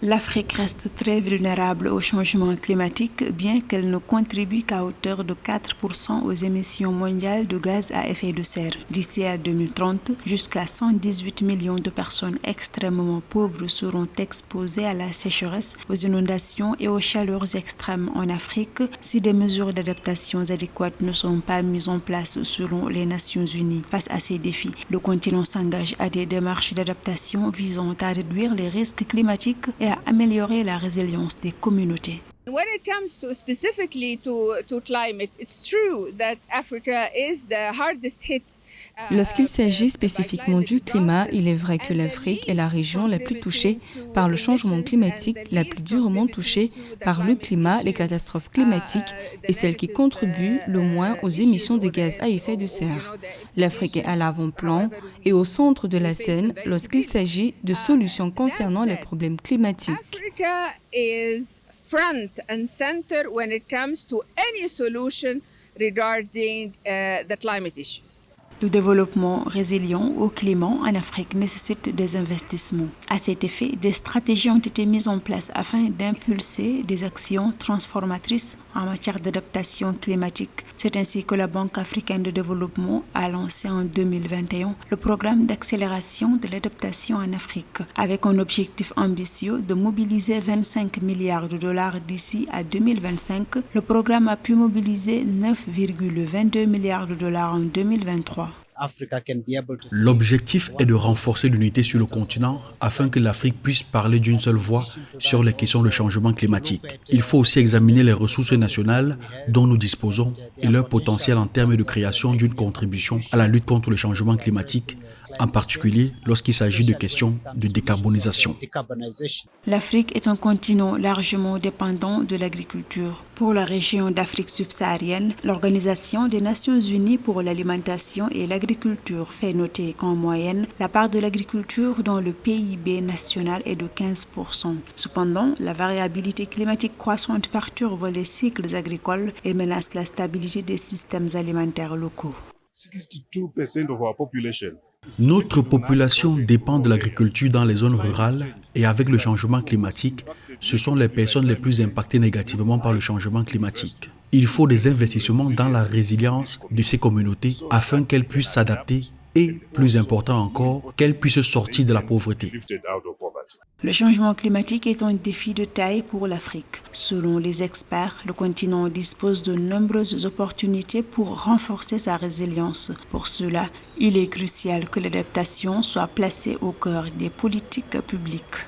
L'Afrique reste très vulnérable au changement climatique, bien qu'elle ne contribue qu'à hauteur de 4% aux émissions mondiales de gaz à effet de serre. D'ici à 2030, jusqu'à 118 millions de personnes extrêmement pauvres seront exposées à la sécheresse, aux inondations et aux chaleurs extrêmes en Afrique si des mesures d'adaptation adéquates ne sont pas mises en place selon les Nations Unies. Face à ces défis, le continent s'engage à des démarches d'adaptation visant à réduire les risques climatiques et à améliorer la résilience des communautés. When it comes specifically to climate, it's true that Africa is the hardest hit. Lorsqu'il s'agit spécifiquement du climat, il est vrai que l'Afrique est la région la plus touchée par le changement climatique, la plus durement touchée par le climat, les catastrophes climatiques et celle qui contribue le moins aux émissions de gaz à effet de serre. L'Afrique est à l'avant-plan et au centre de la scène lorsqu'il s'agit de solutions concernant les problèmes climatiques. Africa is front and center when it comes to any solution regarding the climate issues. Le développement résilient au climat en Afrique nécessite des investissements. À cet effet, des stratégies ont été mises en place afin d'impulser des actions transformatrices en matière d'adaptation climatique. C'est ainsi que la Banque africaine de développement a lancé en 2021 le programme d'accélération de l'adaptation en Afrique, avec un objectif ambitieux de mobiliser 25 milliards de dollars d'ici à 2025. Le programme a pu mobiliser 9,22 milliards de dollars en 2023. L'objectif est de renforcer l'unité sur le continent afin que l'Afrique puisse parler d'une seule voix sur les questions de changement climatique. Il faut aussi examiner les ressources nationales dont nous disposons et leur potentiel en termes de création d'une contribution à la lutte contre le changement climatique, en particulier lorsqu'il s'agit de questions de décarbonisation. L'Afrique est un continent largement dépendant de l'agriculture. Pour la région d'Afrique subsaharienne, l'Organisation des Nations Unies pour l'alimentation et l'agriculture fait noter qu'en moyenne, la part de l'agriculture dans le PIB national est de 15%. Cependant, la variabilité climatique croissante perturbe les cycles agricoles et menace la stabilité des systèmes alimentaires locaux. 62% of our population. Notre population dépend de l'agriculture dans les zones rurales et avec le changement climatique, ce sont les personnes les plus impactées négativement par le changement climatique. Il faut des investissements dans la résilience de ces communautés afin qu'elles puissent s'adapter et, plus important encore, qu'elles puissent sortir de la pauvreté. Le changement climatique est un défi de taille pour l'Afrique. Selon les experts, le continent dispose de nombreuses opportunités pour renforcer sa résilience. Pour cela, il est crucial que l'adaptation soit placée au cœur des politiques publiques.